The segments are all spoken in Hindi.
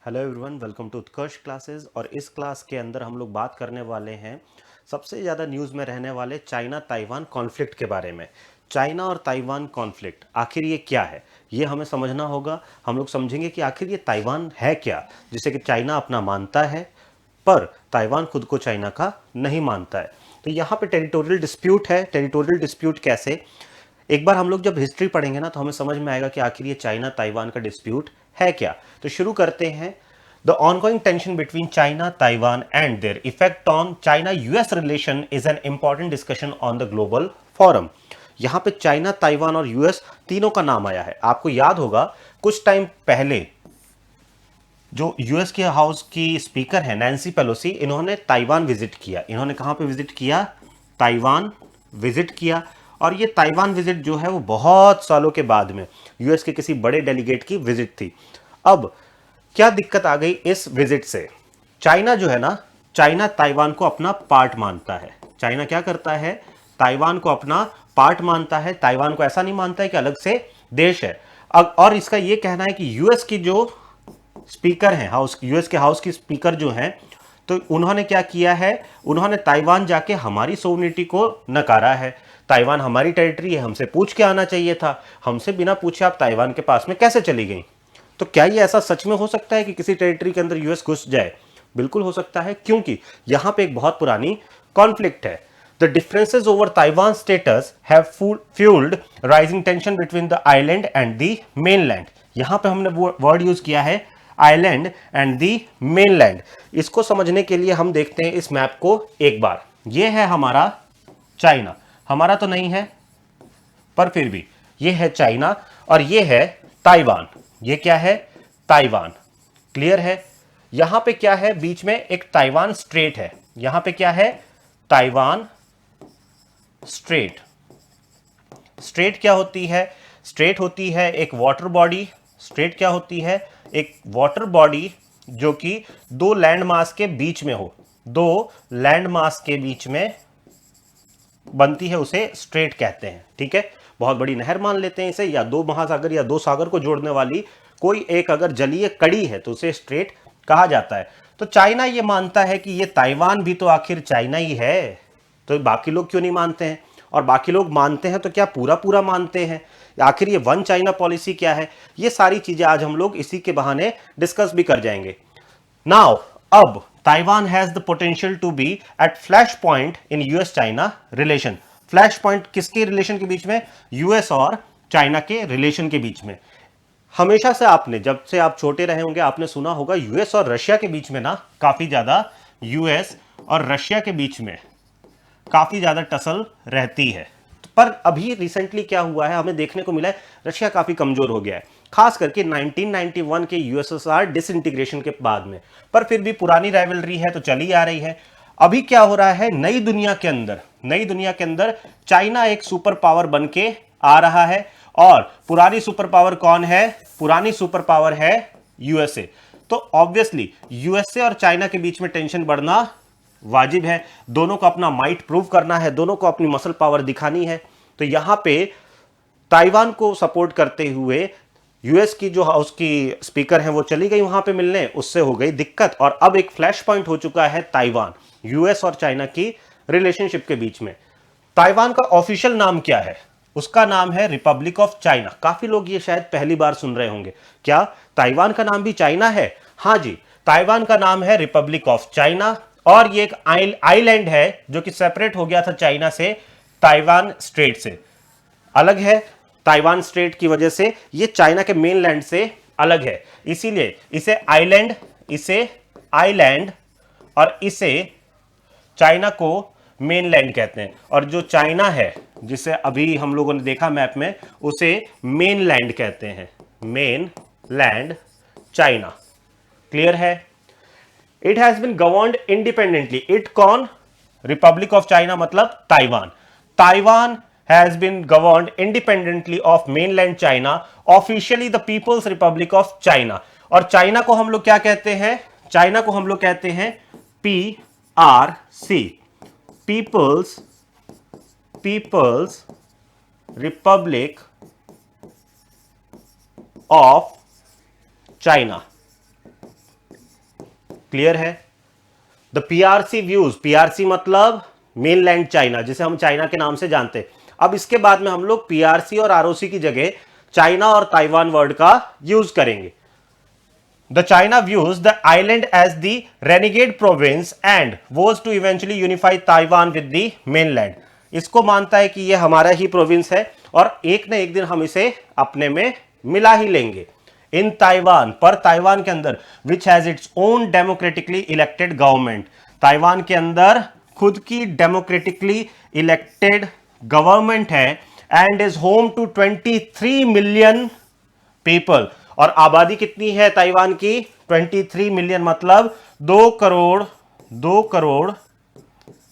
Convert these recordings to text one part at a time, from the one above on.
Hello everyone, welcome to Utkarsh classes. और इस क्लास के अंदर हम लोग बात करने वाले हैं सबसे ज़्यादा न्यूज़ में रहने वाले चाइना ताइवान कॉन्फ्लिक्ट के बारे में। चाइना और ताइवान कॉन्फ्लिक्ट आखिर ये क्या है, ये हमें समझना होगा। हम लोग समझेंगे कि आखिर ये ताइवान है क्या, जिसे कि चाइना अपना मानता है पर ताइवान खुद को चाइना का नहीं मानता है। तो यहाँ पे टेरिटोरियल डिस्प्यूट है। टेरिटोरियल डिस्प्यूट कैसे, एक बार हम लोग जब हिस्ट्री पढ़ेंगे ना तो हमें समझ में आएगा कि आखिर ये चाइना ताइवान का डिस्प्यूट है क्या। तो शुरू करते हैं। The ongoing tension between China Taiwan and their effect on China US relation is an important discussion on the global forum. यहां पे चाइना ताइवान और यूएस तीनों का नाम आया है। आपको याद होगा कुछ टाइम पहले जो यूएस के हाउस की स्पीकर है नैन्सी पेलोसी, इन्होंने ताइवान विजिट किया। इन्होंने कहां पे विजिट किया? ताइवान विजिट किया। और ये ताइवान विजिट जो है वो बहुत सालों के बाद में यूएस के किसी बड़े डेलीगेट की विजिट थी। अब क्या दिक्कत आ गई इस विजिट से? चाइना जो है ना, चाइना ताइवान को अपना पार्ट मानता है। चाइना क्या करता है? ताइवान को अपना पार्ट मानता है। ताइवान को ऐसा नहीं मानता है कि अलग से देश है। अब और इसका यह कहना है कि यूएस की जो स्पीकर हैं, हाउस यूएस के हाउस की स्पीकर जो हैं, तो उन्होंने क्या किया है? उन्होंने ताइवान जाके हमारी सोवरेनिटी को नकारा है। ताइवान हमारी टेरिटरी है, हमसे पूछ के आना चाहिए था। हमसे बिना पूछे आप ताइवान के पास में कैसे चली गई? तो क्या ये ऐसा सच में हो सकता है कि किसी टेरिटरी के अंदर यूएस घुस जाए? बिल्कुल हो सकता है, क्योंकि यहां पे एक बहुत पुरानी कॉन्फ्लिक्ट है। The differences over Taiwan status have fueled rising tension between the island and the mainland. यहां पे हमने वो वर्ड यूज किया है आइलैंड एंड दी मेनलैंड। इसको समझने के लिए हम देखते हैं इस मैप को एक बार। ये है हमारा चाइना, हमारा तो नहीं है पर फिर भी ये है चाइना, और ये है ताइवान। ये क्या है? ताइवान। क्लियर है? यहां पे क्या है? बीच में एक ताइवान स्ट्रेट है। यहां पे क्या है? Taiwan straight. स्ट्रेट क्या होती है? स्ट्रेट होती है एक वाटर बॉडी। स्ट्रेट क्या होती है? एक वाटर बॉडी जो कि दो लैंड मास के बीच में हो। दो लैंड मास के बीच में बनती है, उसे स्ट्रेट कहते हैं। ठीक है, बहुत बड़ी नहर मान लेते हैं इसे, या दो महासागर या दो सागर को जोड़ने वाली कोई एक अगर जलीय कड़ी है तो उसे स्ट्रेट कहा जाता है। तो चाइना ये मानता है कि ये ताइवान भी तो आखिर चाइना ही है, तो बाकी लोग क्यों नहीं मानते हैं? और बाकी लोग मानते हैं तो क्या पूरा पूरा मानते हैं? आखिर ये वन चाइना पॉलिसी क्या है? ये सारी चीजें आज हम लोग इसी के बहाने डिस्कस भी कर जाएंगे। नाउ अब Taiwan has the potential to be at flash point in US China relation. Flash point किसके रिलेशन के बीच में? यूएस और चाइना के रिलेशन के बीच में। हमेशा से आपने, जब से आप छोटे रहे होंगे, आपने सुना होगा यूएस और रशिया के बीच में ना काफी ज्यादा, यूएस और रशिया के बीच में काफी ज्यादा टसल रहती है। पर अभी रिसेंटली क्या हुआ है, हमें देखने को मिला है रशिया काफी कमजोर हो गया है, खास करके 1991 के यूएसएसआर डिसइंटीग्रेशन के बाद में। पर फिर भी पुरानी राइवलरी है तो चली आ रही है। अभी क्या हो रहा है नई दुनिया के अंदर? नई दुनिया के अंदर चाइना एक सुपर पावर बन के आ रहा है। और पुरानी सुपर पावर कौन है? पुरानी सुपर पावर है यूएसए। तो ऑब्वियसली यूएसए और चाइना के बीच में टेंशन बढ़ना वाजिब है। दोनों को अपना माइट प्रूव करना है, दोनों को अपनी मसल पावर दिखानी है। तो यहां पे ताइवान को सपोर्ट करते हुए यूएस की जो हाउस की स्पीकर हैं वो चली गई वहां पे मिलने, उससे हो गई दिक्कत। और अब एक फ्लैश पॉइंट हो चुका है ताइवान, यूएस और चाइना की रिलेशनशिप के बीच में। ताइवान का ऑफिशियल नाम क्या है? उसका नाम है रिपब्लिक ऑफ चाइना। काफी लोग ये शायद पहली बार सुन रहे होंगे। क्या ताइवान का नाम भी चाइना है? हाँ जी, ताइवान का नाम है रिपब्लिक ऑफ चाइना। और ये एक आइलैंड है जो कि सेपरेट हो गया था चाइना से, ताइवान स्ट्रेट से अलग है। ताइवान स्ट्रेट की वजह से ये चाइना के मेनलैंड से अलग है, इसीलिए इसे आइलैंड और इसे चाइना को मेनलैंड कहते हैं। और जो चाइना है, जिसे अभी हम लोगों ने देखा मैप में, उसे मेनलैंड कहते हैं। Mainland China. क्लियर है? It has been governed independently. It कौन? रिपब्लिक ऑफ चाइना मतलब Taiwan. Taiwan has been governed independently of mainland China, officially the People's Republic of China. और चाइना को हम लोग क्या कहते हैं? चाइना को हम लोग कहते हैं PRC, People's Republic of China. Clear है? द पीआरसी व्यूज, पीआरसी मतलब मेनलैंड चाइना, जिसे हम चाइना के नाम से जानते हैं। अब इसके बाद में हम लोग पीआरसी और आरओसी की जगह चाइना और ताइवान वर्ड का यूज करेंगे। The China views the island as the renegade province and was to eventually unify Taiwan with the mainland. इसको मानता है कि यह हमारा ही प्रोविंस है और एक न एक दिन हम इसे अपने में मिला ही लेंगे। इन ताइवान, पर ताइवान के अंदर, which has its own democratically elected government, Taiwan के अंदर खुद की डेमोक्रेटिकली इलेक्टेड गवर्नमेंट है, and is home to 23 million people. और आबादी कितनी है ताइवान की? 23 मिलियन, मतलब 2 करोड़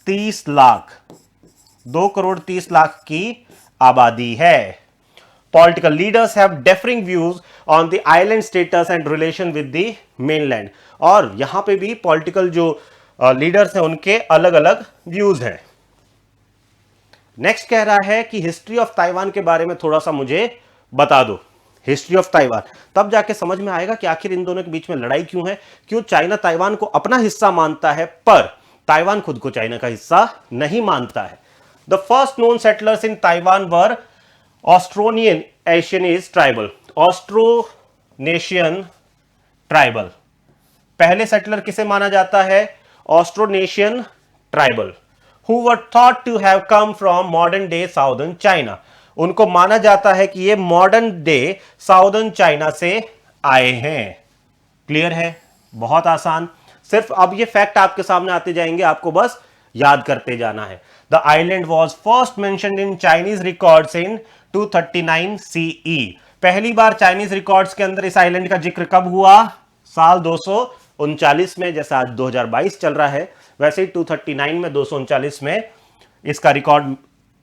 30 लाख, 2 करोड़ 30 लाख की आबादी है। Political leaders have differing views on the island status and relation with the mainland। और यहां पे भी पॉलिटिकल जो लीडर्स हैं उनके अलग अलग व्यूज हैं। नेक्स्ट कह रहा है कि हिस्ट्री ऑफ ताइवान के बारे में थोड़ा सा मुझे बता दो। हिस्ट्री ऑफ ताइवान, तब जाके समझ में आएगा कि आखिर इन दोनों के बीच में लड़ाई क्यों है, क्यों चाइना ताइवान को अपना हिस्सा मानता है पर ताइवान खुद को चाइना का हिस्सा नहीं मानता है। The first known settlers in Taiwan were Austronesian tribal, Austronesian tribal. पहले सेटलर किसे माना जाता है? Austronesian tribal, who were thought to have come from modern day southern China. उनको माना जाता है कि ये मॉडर्न डे साउदर्न चाइना से आए हैं। क्लियर है? बहुत आसान। सिर्फ अब ये फैक्ट आपके सामने आते जाएंगे, आपको बस याद करते जाना है। The island was first mentioned in Chinese records in 239 CE। पहली बार चाइनीज रिकॉर्ड्स के अंदर इस आइलैंड का जिक्र कब हुआ? साल 239 में। जैसा आज 2022 चल रहा है वैसे ही 239 में, 239 में इसका रिकॉर्ड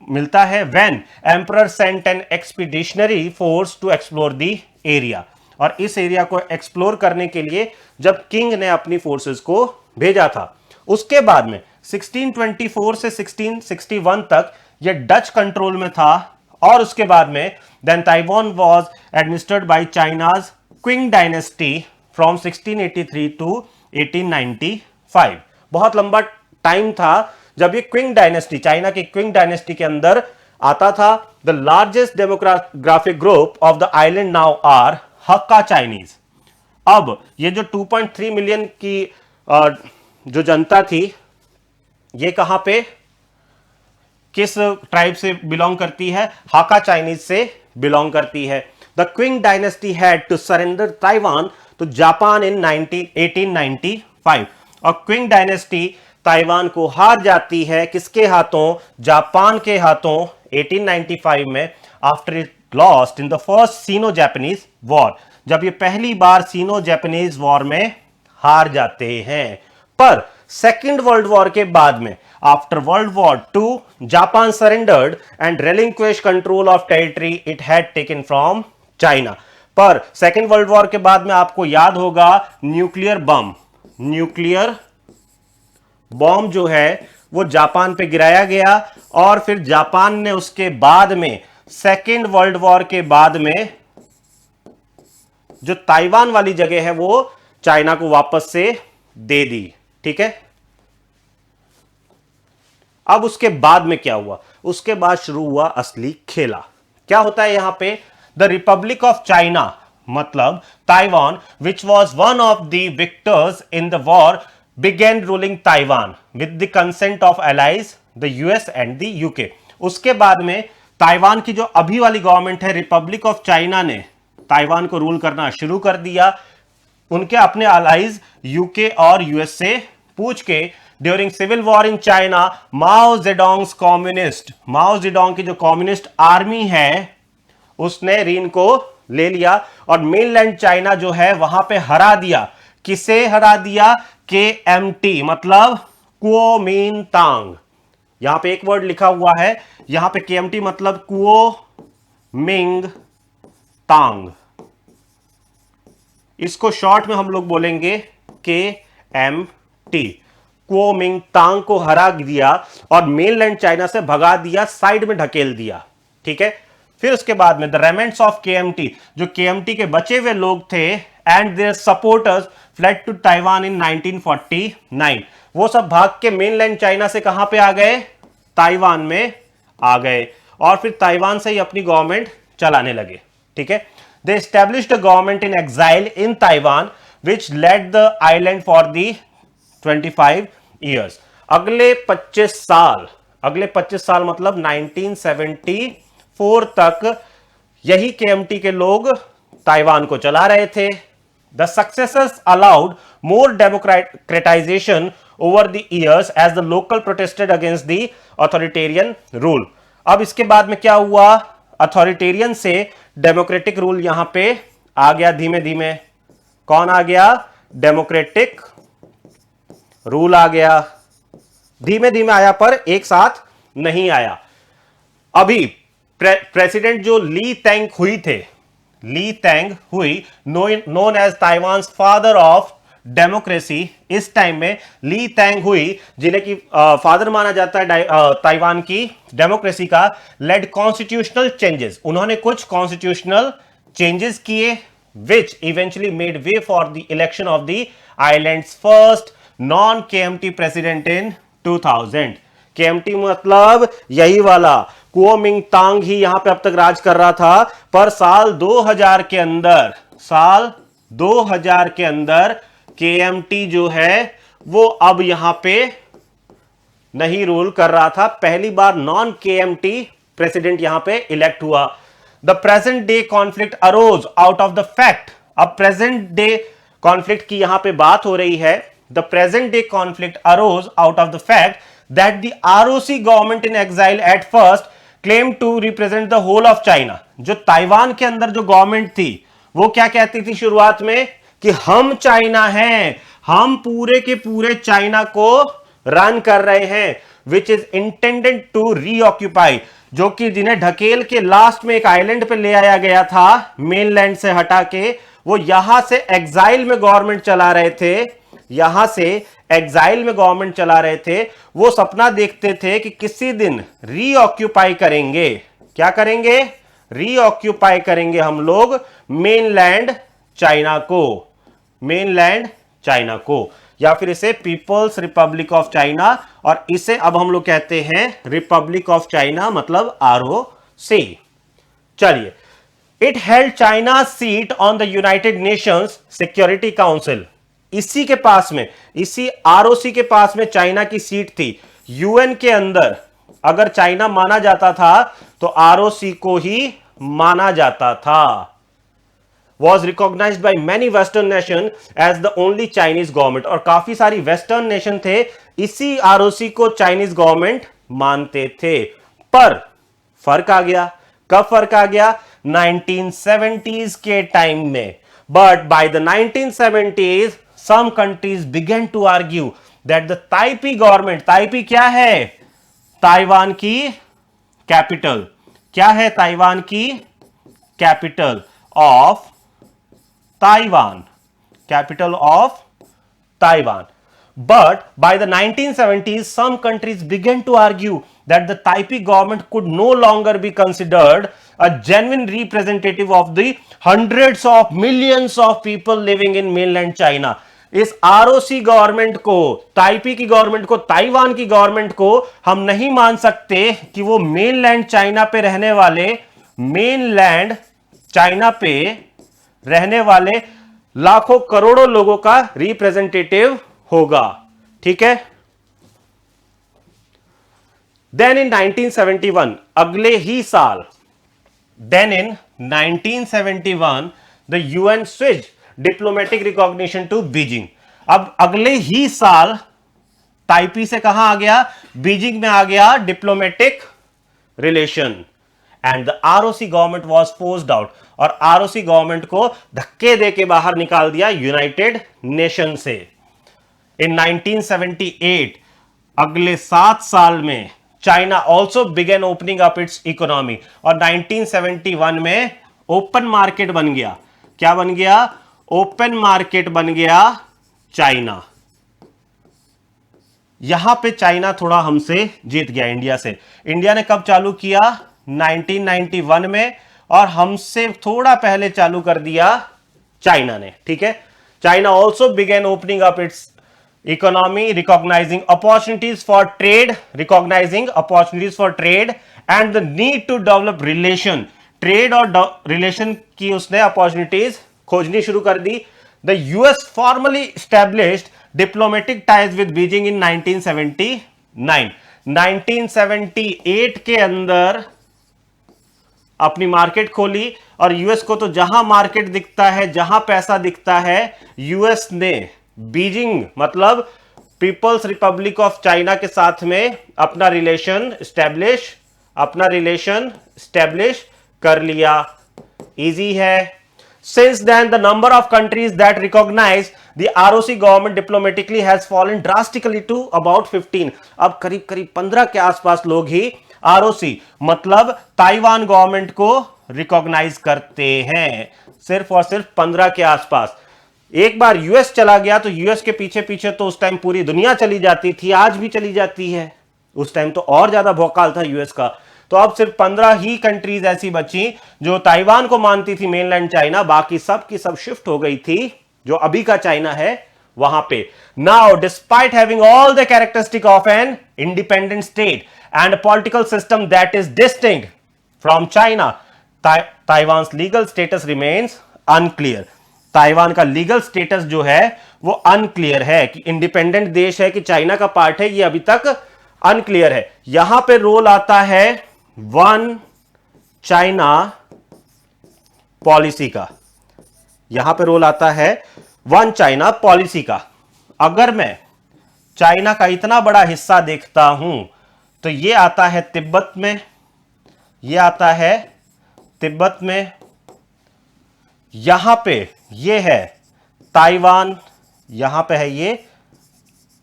मिलता है। When emperor sent an expeditionary force to explore the area. और इस एरिया को एक्सप्लोर करने के लिए जब किंग ने अपनी फोर्सेस को भेजा था। उसके बाद में 1624 से 1661 तक यह डच कंट्रोल में था और उसके बाद में then Taiwan was administered by China's Qing dynasty from 1683 to 1895। बहुत लंबा टाइम था जब ये क्विंग डायनेस्टी, चाइना की क्विंग डायनेस्टी के अंदर आता था। The largest demographic group of the island now are Hakka Chinese. अब ये जो 2.3 मिलियन की जो जनता थी, ये कहां पे, किस ट्राइब से बिलोंग करती है? हाका चाइनीज से बिलोंग करती है। The Qing dynasty had to surrender Taiwan to Japan in 1895। और क्विंग डायनेस्टी ताइवान को हार जाती है किसके हाथों? जापान के हाथों 1895 में, after it lost in the first Sino Japanese war. जब ये पहली बार सीनो जापानीज वॉर में हार जाते हैं। पर सेकेंड वर्ल्ड वॉर के बाद में, after world war II, Japan surrendered and relinquished control of territory it had taken from China. पर सेकेंड वर्ल्ड वॉर के बाद में आपको याद होगा न्यूक्लियर बॉम्ब जो है वो जापान पे गिराया गया और फिर जापान ने उसके बाद में, सेकेंड वर्ल्ड वॉर के बाद में, जो ताइवान वाली जगह है वो चाइना को वापस से दे दी। ठीक है? अब उसके बाद में क्या हुआ? उसके बाद शुरू हुआ असली खेला। क्या होता है यहां पे? द रिपब्लिक ऑफ चाइना, मतलब Taiwan, which was one of the victors in the war, began ruling Taiwan with the consent of allies the US and the UK. उसके बाद में ताइवान की जो अभी वाली गवर्नमेंट है, रिपब्लिक ऑफ चाइना, ने ताइवान को रूल करना शुरू कर दिया। उनके अपने अलाइज यूके और यूएस से पूछ के। During civil war in China, Mao Zedong की जो कम्युनिस्ट आर्मी है उसने रीन को ले लिया और मेनलैंड चाइना जो है वहां पे हरा दिया। किसे हरा दिया? KMT, मतलब कुओमिंतांग। यहां पे एक वर्ड लिखा हुआ है, यहां पे KMT मतलब कुओमिंतांग। इसको शॉर्ट में हम लोग बोलेंगे KMT। कुओमिंतांग को हरा दिया और मेनलैंड चाइना से भगा दिया, साइड में ढकेल दिया। ठीक है? फिर उसके बाद में द रेमेंट्स ऑफ केएमटी, जो केएमटी के बचे हुए लोग थे, and their supporters fled to Taiwan in 1949। वो सब भाग के मेनलैंड चाइना से कहां पे आ गए? ताइवान में आ गए, और फिर ताइवान से ही अपनी गवर्नमेंट चलाने लगे। ठीक है, they established a government in exile in Taiwan which led the island for the 25 years. अगले 25 साल मतलब 1974 तक यही केएमटी के लोग ताइवान को चला रहे थे। The successors allowed more democratization over the years as the local protested against the authoritarian rule. अब इसके बाद में क्या हुआ? अथॉरिटेरियन से डेमोक्रेटिक रूल यहां पे आ गया धीमे धीमे। कौन आ गया? डेमोक्रेटिक रूल आ गया। धीमे धीमे आया पर एक साथ नहीं आया। अभी प्रेसिडेंट जो ली तेंग हुई थे, Lee Teng Hui, known as Taiwan father of democracy, इस टाइम में ली तेंग हुई, जिन्हें की फादर माना जाता है ताइवान की डेमोक्रेसी का, लेड कॉन्स्टिट्यूशनल चेंजेस। उन्होंने कुछ कॉन्स्टिट्यूशनल चेंजेस किए which eventually made way for the election of the island's first non-KMT president in 2000। KMT मतलब यही वाला कुओमिंतांग ही यहां पे अब तक राज कर रहा था, पर साल 2000 के अंदर KMT जो है वो अब यहां पे नहीं रूल कर रहा था। पहली बार नॉन KMT प्रेसिडेंट यहां पे इलेक्ट हुआ। The present day conflict arose out of the fact. अब प्रेजेंट डे कॉन्फ्लिक्ट की यहां पे बात हो रही है। The present day conflict arose out of the fact that the ROC government in exile at first claim to represent the whole of China. जो ताइवान के अंदर जो गवर्नमेंट थी वो क्या कहती थी शुरुआत में? कि हम चाइना हैं, हम पूरे के पूरे चाइना को रन कर रहे हैं, विच इज इंटेंडेड टू रीऑक्यूपाई, जो कि जिन्हें ढकेल के लास्ट में एक आइलैंड पे ले आया गया था मेनलैंड से हटा के। वो यहां से एग्जाइल में गवर्नमेंट चला रहे थे, यहां से एग्जाइल में गवर्नमेंट चला रहे थे। वो सपना देखते थे कि किसी दिन रीऑक्यूपाई करेंगे। क्या करेंगे? रीऑक्यूपाई करेंगे हम लोग मेनलैंड चाइना को, मेनलैंड चाइना को, या फिर इसे पीपल्स रिपब्लिक ऑफ चाइना, और इसे अब हम लोग कहते हैं रिपब्लिक ऑफ चाइना, मतलब ROC। चलिए, it held China seat on the United Nations security council. इसी के पास में, इसी ROC के पास में चाइना की सीट थी। UN के अंदर अगर चाइना माना जाता था तो ROC को ही माना जाता था। was recognized by many western nation as the only Chinese government, और काफी सारी वेस्टर्न नेशन थे इसी ROC को चाइनीज गवर्नमेंट मानते थे। पर फर्क आ गया। कब फर्क आ गया? 1970s के टाइम में। But by the 1970s some countries began to argue that the Taipei government, Taipei क्या है? ताइवान की कैपिटल। क्या है ताइवान की capital? Of Taiwan, capital of Taiwan. But by the 1970s, some countries began to argue that the Taipei government could no longer be considered a genuine representative of the hundreds of millions of people living in mainland China. इस ROC गवर्नमेंट को, ताइपी की गवर्नमेंट को, ताइवान की गवर्नमेंट को हम नहीं मान सकते कि वो मेनलैंड चाइना पे रहने वाले, मेनलैंड चाइना पे रहने वाले लाखों करोड़ों लोगों का रिप्रेजेंटेटिव होगा। ठीक है। देन इन 1971, अगले ही साल, then in 1971 the UN switch diplomatic recognition to Beijing. अब अगले ही साल ताइपी से कहां आ गया? बीजिंग में आ गया diplomatic relation, and the ROC government was forced out, और ROC गवर्नमेंट को धक्के दे के बाहर निकाल दिया यूनाइटेड नेशन से। इन 1978, अगले 7 साल में China also began opening up its economy, और 1971 में ओपन मार्केट बन गया। क्या बन गया? ओपन मार्केट बन गया चाइना। यहां पे चाइना थोड़ा हमसे जीत गया इंडिया से। इंडिया ने कब चालू किया? 1991 में, और हमसे थोड़ा पहले चालू कर दिया चाइना ने, ठीक है। China also began opening up its economy, recognizing opportunities for trade, and the need to develop relation. Trade और रिलेशन की उसने अपॉर्चुनिटीज खोजनी शुरू कर दी। The US formally established diplomatic ties with Beijing in 1979। 1978 के अंदर अपनी मार्केट खोली, और यूएस को तो जहां मार्केट दिखता है, जहां पैसा दिखता है, यूएस ने बीजिंग मतलब पीपल्स रिपब्लिक ऑफ चाइना के साथ में अपना रिलेशन स्टैब्लिश कर लिया। इजी है। Since then, the number of countries that recognize the ROC government diplomatically has fallen drastically to about 15. अब करीब करीब 15 के आसपास लोग ही ROC मतलब ताइवान गवर्नमेंट को रिकॉग्नाइज करते हैं, सिर्फ और सिर्फ 15 के आसपास। एक बार यूएस चला गया तो यूएस के पीछे पीछे तो उस टाइम पूरी दुनिया चली जाती थी, आज भी चली जाती है। उस टाइम तो और ज्यादा भौकाल था यूएस का। तो अब सिर्फ 15 ही कंट्रीज ऐसी बची जो ताइवान को मानती थी मेनलैंड चाइना, बाकी सब की सब शिफ्ट हो गई थी जो अभी का चाइना है वहां पे। Now despite having all the characteristic of an independent state and political system that is distinct from China, Taiwan legal status remains unclear. Taiwan का लीगल स्टेटस जो है वो अनक्लियर है, कि इंडिपेंडेंट देश है कि चाइना का पार्ट है, ये अभी तक अनक्लियर है। यहां पे रोल आता है वन चाइना पॉलिसी का, यहां पे रोल आता है वन चाइना पॉलिसी का। अगर मैं चाइना का इतना बड़ा हिस्सा देखता हूं तो ये आता है तिब्बत में, ये आता है तिब्बत में, यहां पे ये है ताइवान, यहां पे है ये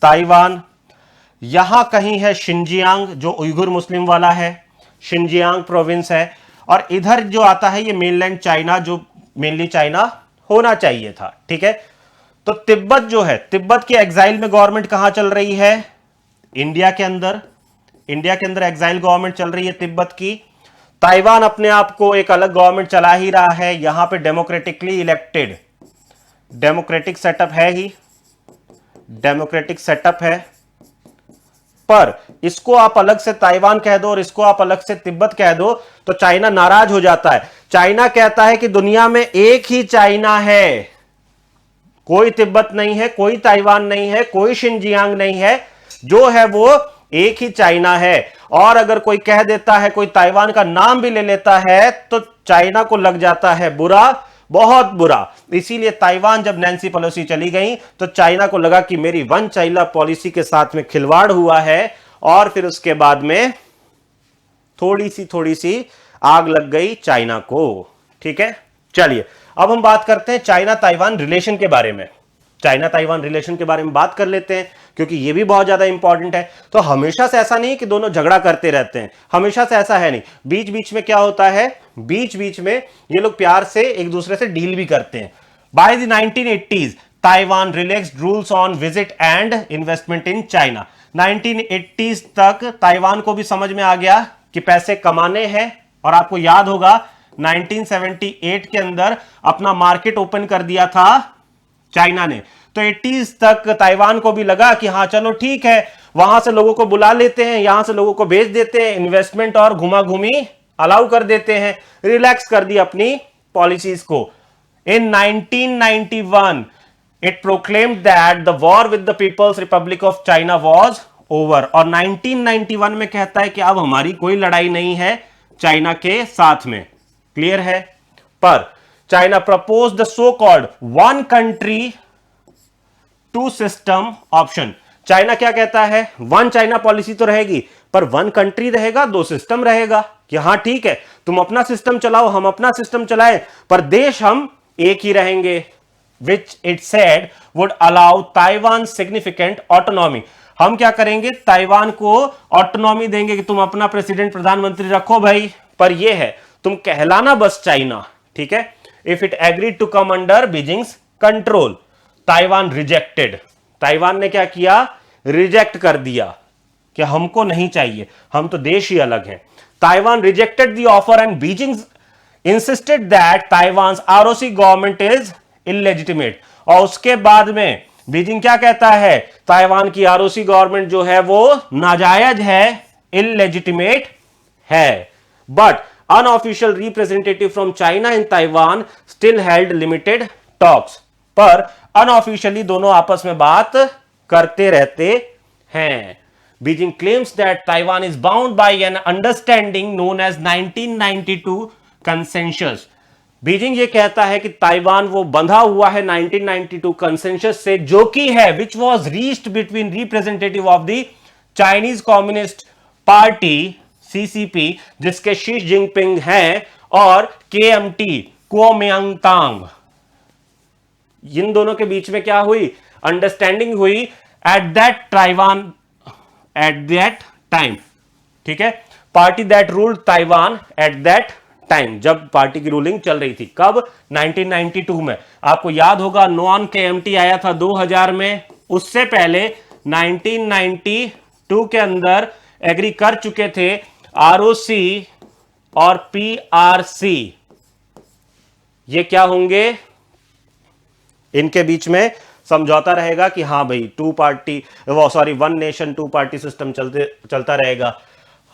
ताइवान, यहां कहीं है शिनजियांग जो उइगुर मुस्लिम वाला है, शिनजियांग प्रोविंस है, और इधर जो आता है ये मेनलैंड चाइना जो मेनली चाइना होना चाहिए था, ठीक है। तो तिब्बत जो है, तिब्बत की एग्जाइल में गवर्नमेंट कहां चल रही है? इंडिया के अंदर, इंडिया के अंदर एग्जाइल गवर्नमेंट चल रही है तिब्बत की। ताइवान अपने आप को एक अलग गवर्नमेंट चला ही रहा है, यहां पे डेमोक्रेटिकली इलेक्टेड, डेमोक्रेटिक सेटअप है ही, डेमोक्रेटिक सेटअप है। पर इसको आप अलग से ताइवान कह दो और इसको आप अलग से तिब्बत कह दो तो चाइना नाराज हो जाता है। चाइना कहता है कि दुनिया में एक ही चाइना है, कोई तिब्बत नहीं है, कोई ताइवान नहीं है, कोई शिनजियांग नहीं है, जो है वो एक ही चाइना है। और अगर कोई कह देता है, कोई ताइवान का नाम भी ले लेता है तो चाइना को लग जाता है बुरा, बहुत बुरा। इसीलिए ताइवान जब नैन्सी पेलोसी चली गई तो चाइना को लगा कि मेरी वन चाइना पॉलिसी के साथ में खिलवाड़ हुआ है, और फिर उसके बाद में थोड़ी सी आग लग गई चाइना को, ठीक है। चलिए अब हम बात करते हैं चाइना ताइवान रिलेशन के बारे में। चाइना ताइवान रिलेशन के बारे में बात कर लेते हैं क्योंकि यह भी बहुत ज्यादा इंपॉर्टेंट है। तो हमेशा से ऐसा नहीं कि दोनों झगड़ा करते रहते हैं, हमेशा से ऐसा है नहीं। बीच बीच में क्या होता है, बीच बीच में ये लोग प्यार से एक दूसरे से डील भी करते हैं। By the 1980s Taiwan relaxed rules on visit and investment in China. 1980s तक ताइवान को भी समझ में आ गया कि पैसे कमाने हैं, और आपको याद होगा 1978 के अंदर अपना मार्केट ओपन कर दिया था चाइना ने। तो 80s तक ताइवान को भी लगा कि हाँ चलो ठीक है, वहां से लोगों को बुला लेते हैं, यहां से लोगों को भेज देते हैं, इन्वेस्टमेंट और घुमा घूमी अलाउ कर देते हैं, रिलैक्स कर दी अपनी पॉलिसीज को। In 1991 it proclaimed that the war with the People's Republic of China was over, और 1991 में कहता है कि अब हमारी कोई लड़ाई नहीं है चाइना के साथ में, क्लियर है। पर China proposed the so called one country two system option. China क्या कहता है, वन चाइना पॉलिसी तो रहेगी पर वन कंट्री रहेगा, दो सिस्टम रहेगा, कि हाँ ठीक है तुम अपना सिस्टम चलाओ, हम अपना सिस्टम चलाएं, पर देश हम एक ही रहेंगे। Which it said would allow Taiwan significant autonomy. हम क्या करेंगे, ताइवान को ऑटोनॉमी देंगे कि तुम अपना प्रेसिडेंट प्रधानमंत्री रखो भाई, पर यह है तुम कहलाना बस चाइना, ठीक है। If it agreed to come under Beijing's control, Taiwan rejected. Taiwan ने क्या किया, रिजेक्ट कर दिया कि हमको नहीं चाहिए, हम तो देश ही अलग हैं। Taiwan rejected the offer and Beijing insisted that Taiwan ROC government is illegitimate. और उसके बाद में बीजिंग क्या कहता है, ताइवान की आरओसी गवर्नमेंट जो है वो नाजायज है, इलेजिटिमेट है। But unofficial representative from China in Taiwan still held limited talks. पर अनऑफिशियली दोनों आपस में बात करते रहते हैं। Beijing claims that Taiwan is bound by an understanding known as 1992 consensus. Beijing ये कहता है कि ताइवान वो बंधा हुआ है 1992 कंसेंसस से, जो कि है which was reached between representative of the Chinese communist party CCP, जिसके शी जिनपिंग हैं, और केएमटी कुओमियांग। इन दोनों के बीच में क्या हुई, अंडरस्टैंडिंग हुई at that Taiwan at that time. ठीक है, party that ruled Taiwan at that time, जब पार्टी की रूलिंग चल रही थी। कब, 1992 में। आपको याद होगा नॉन केएमटी आया था 2000 में, उससे पहले 1992 के अंदर एग्री कर चुके थे आरओसी और पीआरसी। ये क्या होंगे, इनके बीच में समझौता रहेगा कि हाँ भाई one nation two party system चलता रहेगा।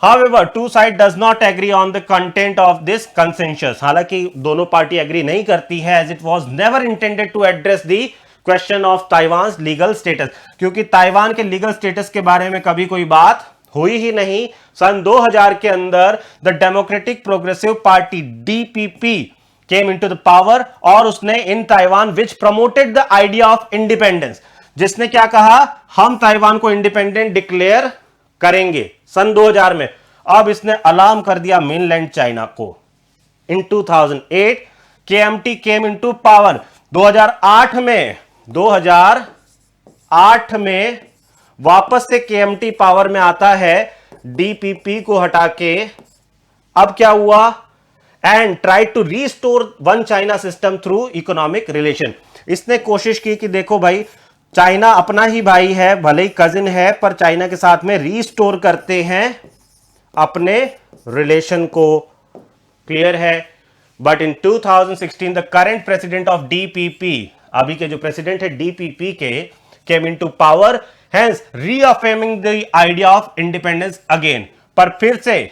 However, two side does not agree on the content of this consensus। हालांकि दोनों पार्टी एग्री नहीं करती है, as it was never intended to address the question of Taiwan's legal status। क्योंकि ताइवान के लीगल स्टेटस के बारे में कभी कोई बात हुई ही नहीं। सन 2000 के अंदर the democratic progressive party DPP came into the power, और उसने in Taiwan which promoted the idea of independence, जिसने क्या कहा, हम ताइवान को इंडिपेंडेंट डिक्लेयर करेंगे सन 2000 में। अब इसने अलार्म कर दिया मेनलैंड चाइना को। इन 2008 केएमटी केम इनटू पावर। 2008 में वापस से केएमटी पावर में आता है, डीपीपी को हटा के। अब क्या हुआ, and try to restore one China system through economic relation. इसने कोशिश की कि देखो भाई, चाइना अपना ही भाई है, भले ही कजिन है, पर चाइना के साथ में रीस्टोर करते हैं अपने रिलेशन को। क्लियर है। But in 2016 the current president of DPP, अभी के जो प्रेसिडेंट है डीपीपी के, came into power, hence reaffirming the idea of independence again. पर फिर से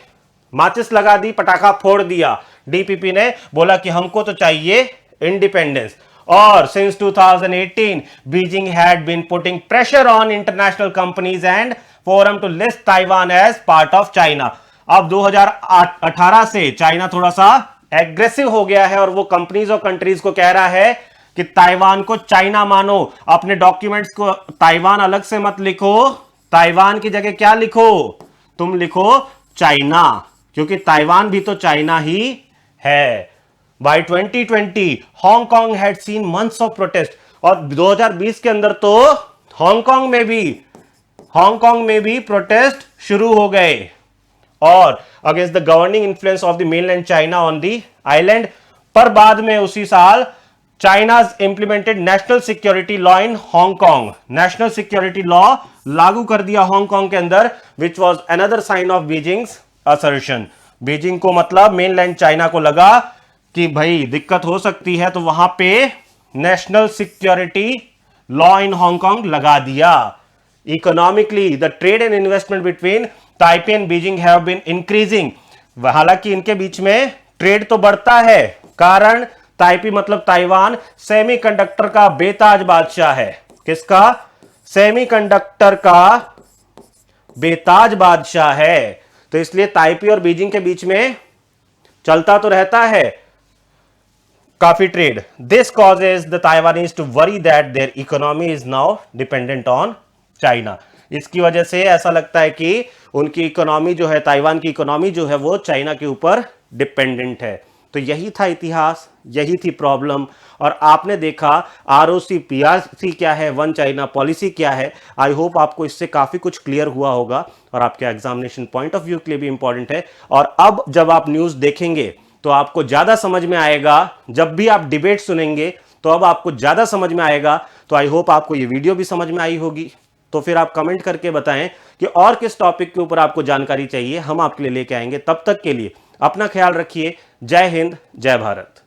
माचिस लगा दी, पटाखा फोड़ दिया। डीपीपी ने बोला कि हमको तो चाहिए इंडिपेंडेंस। और since 2018 Beijing had been putting pressure on international companies and forum to list Taiwan as part of China। अब 2018 से चाइना थोड़ा सा एग्रेसिव हो गया है, और वो कंपनीज और कंट्रीज को कह रहा है कि ताइवान को चाइना मानो। अपने डॉक्यूमेंट्स को ताइवान अलग से मत लिखो, ताइवान की जगह क्या लिखो, तुम लिखो चाइना, क्योंकि ताइवान भी तो चाइना ही है। By 2020 Hong Kong had seen months of protest, और 2020 के अंदर तो हांगकांग में भी प्रोटेस्ट शुरू हो गए, और against the governing influence of the mainland China on the island. पर बाद में उसी साल China's implemented national security law in Hong. National security law लागू कर दिया हांगकांग के अंदर, which was another sign of Beijing's assertion. Beijing को मतलब मेनलैंड चाइना को लगा कि भाई दिक्कत हो सकती है, तो वहां पे national security law in Hong लगा दिया। Economically the trade and investment between Taipei and Beijing have been increasing. हालांकि इनके बीच में ट्रेड तो बढ़ता है, कारण ताइपी मतलब ताइवान सेमीकंडक्टर का बेताज बादशाह है। किसका, सेमीकंडक्टर का बेताज बादशाह है, तो इसलिए ताइपी और बीजिंग के बीच में चलता तो रहता है काफी trade. This causes the Taiwanese to worry that their economy is now dependent on China. इसकी वजह से ऐसा लगता है कि उनकी इकोनॉमी जो है, ताइवान की इकोनॉमी जो है, वो चाइना के ऊपर डिपेंडेंट है। तो यही था इतिहास, यही थी प्रॉब्लम। और आपने देखा आरओसी पीआरसी क्या है, वन चाइना पॉलिसी क्या है। आई होप आपको इससे काफी कुछ क्लियर हुआ होगा, और आपके एग्जामिनेशन पॉइंट ऑफ व्यू के लिए भी इंपॉर्टेंट है। और अब जब आप न्यूज देखेंगे तो आपको ज्यादा समझ में आएगा, जब भी आप डिबेट सुनेंगे तो अब आपको ज्यादा समझ में आएगा। तो आई होप आपको ये वीडियो भी समझ में आई होगी। तो फिर आप कमेंट करके बताएं कि और किस टॉपिक के ऊपर आपको जानकारी चाहिए, हम आपके लिए लेके आएंगे। तब तक के लिए अपना ख्याल रखिए। जय हिंद, जय भारत।